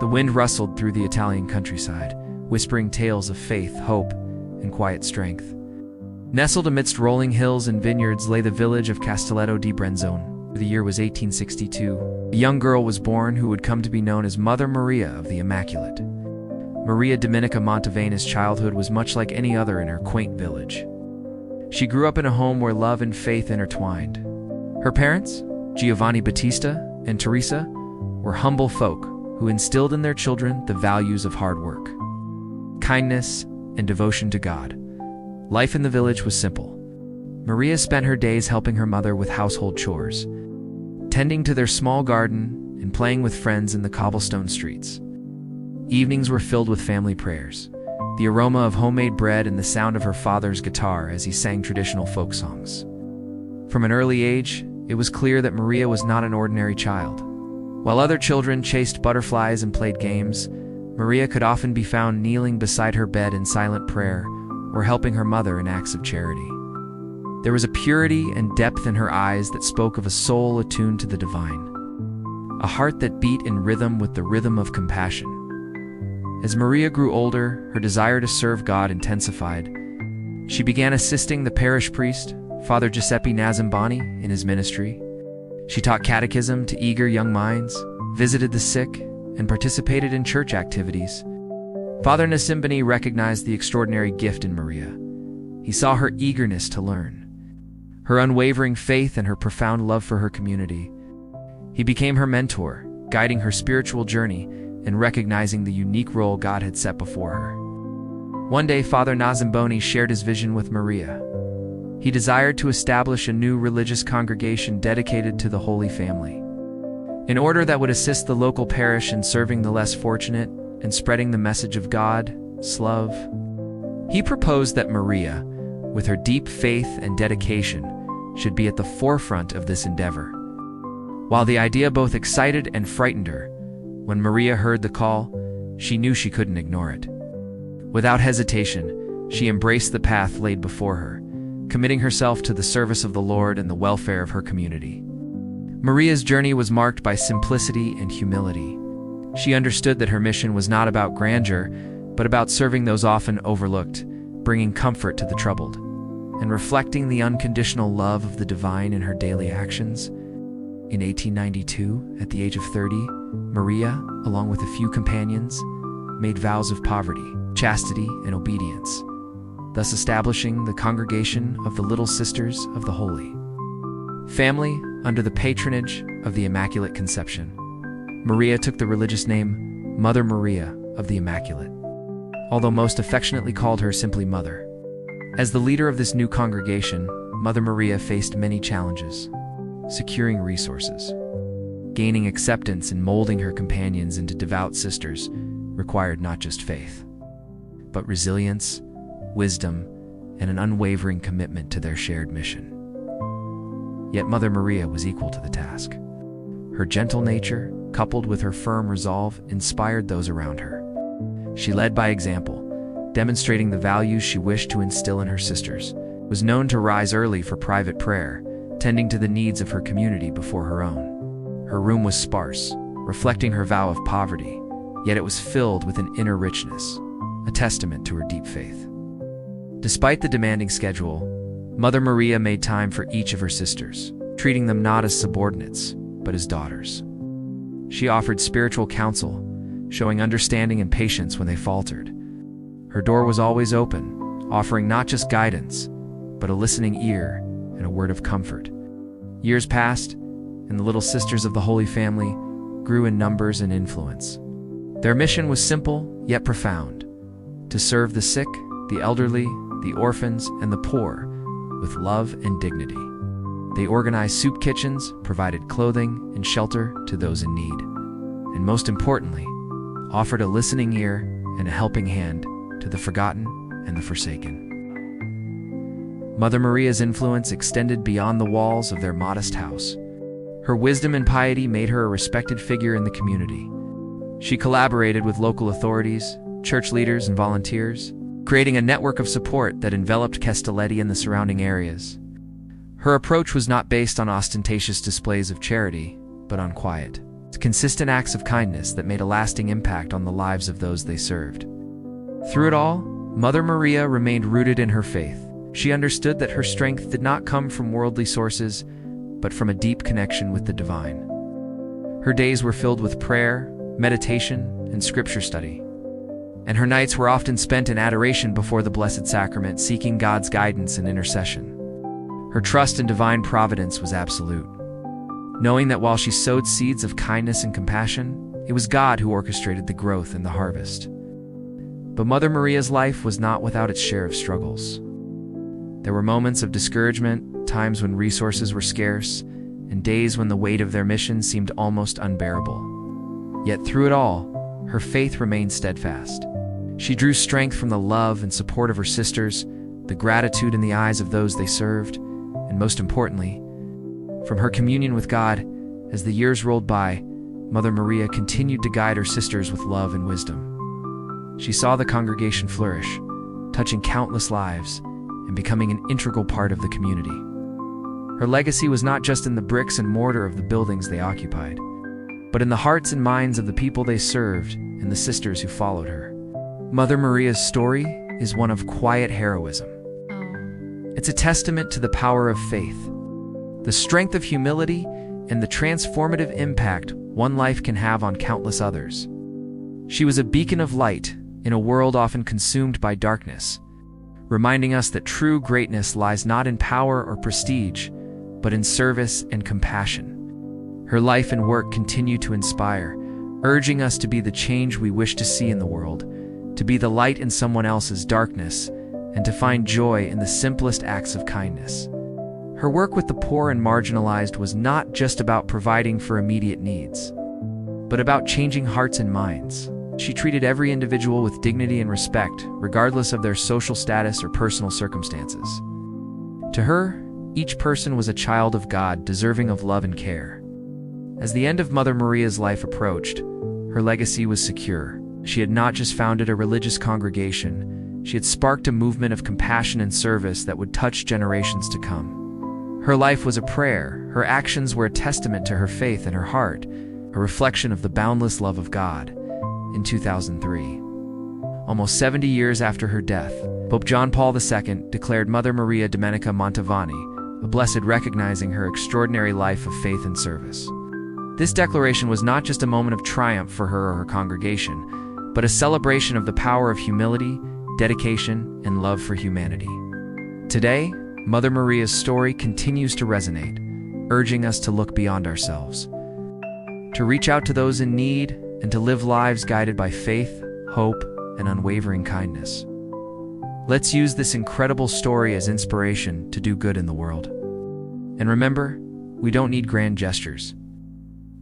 The wind rustled through the Italian countryside, whispering tales of faith, hope, and quiet strength. Nestled amidst rolling hills and vineyards lay the village of Castelletto di Brenzone. The year was 1862. A young girl was born who would come to be known as Mother Maria of the Immaculate. Maria Domenica Mantovani's childhood was much like any other in her quaint village. She grew up in a home where love and faith intertwined. Her parents, Giovanni Battista and Teresa, were humble folk who instilled in their children the values of hard work, kindness, and devotion to God. Life in the village was simple. Maria spent her days helping her mother with household chores, tending to their small garden and playing with friends in the cobblestone streets. Evenings were filled with family prayers, the aroma of homemade bread and the sound of her father's guitar as he sang traditional folk songs. From an early age, it was clear that Maria was not an ordinary child. While other children chased butterflies and played games, Maria could often be found kneeling beside her bed in silent prayer or helping her mother in acts of charity. There was a purity and depth in her eyes that spoke of a soul attuned to the divine, a heart that beat in rhythm with the rhythm of compassion. As Maria grew older, her desire to serve God intensified. She began assisting the parish priest, Father Giuseppe Nascimbeni, in his ministry. She taught catechism to eager young minds, visited the sick, and participated in church activities. Father Nascimbeni recognized the extraordinary gift in Maria. He saw her eagerness to learn, her unwavering faith, and her profound love for her community. He became her mentor, guiding her spiritual journey and recognizing the unique role God had set before her. One day, Father Nascimbeni shared his vision with Maria. He desired to establish a new religious congregation dedicated to the Holy Family, in order that would assist the local parish in serving the less fortunate and spreading the message of God's love. He proposed that Maria, with her deep faith and dedication, should be at the forefront of this endeavor. While the idea both excited and frightened her, when Maria heard the call, she knew she couldn't ignore it. Without hesitation, she embraced the path laid before her, committing herself to the service of the Lord and the welfare of her community. Maria's journey was marked by simplicity and humility. She understood that her mission was not about grandeur, but about serving those often overlooked, bringing comfort to the troubled, and reflecting the unconditional love of the divine in her daily actions. In 1892, at the age of 30, Maria, along with a few companions, made vows of poverty, chastity, and obedience, thus establishing the Congregation of the Little Sisters of the Holy Family under the patronage of the Immaculate Conception. Maria took the religious name Mother Maria of the Immaculate, although most affectionately called her simply Mother. As the leader of this new congregation, Mother Maria faced many challenges: securing resources, gaining acceptance, and molding her companions into devout sisters required not just faith, but resilience, wisdom, and an unwavering commitment to their shared mission. Yet Mother Maria was equal to the task. Her gentle nature, coupled with her firm resolve, inspired those around her. She led by example, demonstrating the values she wished to instill in her sisters. Was known to rise early for private prayer, tending to the needs of her community before her own. Her room was sparse, reflecting her vow of poverty, yet it was filled with an inner richness, a testament to her deep faith. Despite the demanding schedule, Mother Maria made time for each of her sisters, treating them not as subordinates, but as daughters. She offered spiritual counsel, showing understanding and patience when they faltered. Her door was always open, offering not just guidance, but a listening ear and a word of comfort. Years passed, and the Little Sisters of the Holy Family grew in numbers and influence. Their mission was simple, yet profound: to serve the sick, the elderly, the orphans, and the poor with love and dignity. They organized soup kitchens, provided clothing and shelter to those in need, and most importantly, offered a listening ear and a helping hand to the forgotten and the forsaken. Mother Maria's influence extended beyond the walls of their modest house. Her wisdom and piety made her a respected figure in the community. She collaborated with local authorities, church leaders, and volunteers, creating a network of support that enveloped Castelletti and the surrounding areas. Her approach was not based on ostentatious displays of charity, but on quiet, with consistent acts of kindness that made a lasting impact on the lives of those they served. Through it all, Mother Maria remained rooted in her faith. She understood that her strength did not come from worldly sources, but from a deep connection with the divine. Her days were filled with prayer, meditation, and scripture study, and her nights were often spent in adoration before the Blessed Sacrament, seeking God's guidance and intercession. Her trust in divine providence was absolute, knowing that while she sowed seeds of kindness and compassion, it was God who orchestrated the growth and the harvest. But Mother Maria's life was not without its share of struggles. There were moments of discouragement, times when resources were scarce, and days when the weight of their mission seemed almost unbearable. Yet through it all, her faith remained steadfast. She drew strength from the love and support of her sisters, the gratitude in the eyes of those they served, and most importantly, from her communion with God. As the years rolled by, Mother Maria continued to guide her sisters with love and wisdom. She saw the congregation flourish, touching countless lives and becoming an integral part of the community. Her legacy was not just in the bricks and mortar of the buildings they occupied, but in the hearts and minds of the people they served and the sisters who followed her. Mother Maria's story is one of quiet heroism. It's a testament to the power of faith, the strength of humility, and the transformative impact one life can have on countless others. She was a beacon of light in a world often consumed by darkness, reminding us that true greatness lies not in power or prestige, but in service and compassion. Her life and work continue to inspire, urging us to be the change we wish to see in the world, to be the light in someone else's darkness, and to find joy in the simplest acts of kindness. Her work with the poor and marginalized was not just about providing for immediate needs, but about changing hearts and minds. She treated every individual with dignity and respect, regardless of their social status or personal circumstances. To her, each person was a child of God, deserving of love and care. As the end of Mother Maria's life approached, her legacy was secure. She had not just founded a religious congregation, she had sparked a movement of compassion and service that would touch generations to come. Her life was a prayer, her actions were a testament to her faith and her heart, a reflection of the boundless love of God. In 2003, almost 70 years after her death, Pope John Paul II declared Mother Maria Domenica Mantovani a blessed, recognizing her extraordinary life of faith and service. This declaration was not just a moment of triumph for her or her congregation, but a celebration of the power of humility, dedication, and love for humanity. Today, Mother Maria's story continues to resonate, urging us to look beyond ourselves, to reach out to those in need, and to live lives guided by faith, hope, and unwavering kindness. Let's use this incredible story as inspiration to do good in the world. And remember, we don't need grand gestures.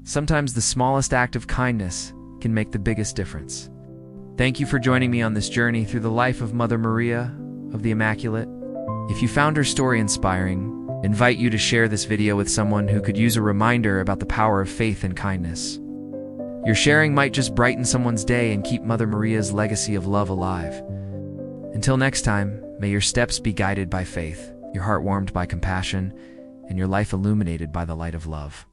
Sometimes the smallest act of kindness can make the biggest difference. Thank you for joining me on this journey through the life of Mother Maria of the Immaculate. If you found her story inspiring, I invite you to share this video with someone who could use a reminder about the power of faith and kindness. Your sharing might just brighten someone's day and keep Mother Maria's legacy of love alive. Until next time, may your steps be guided by faith, your heart warmed by compassion, and your life illuminated by the light of love.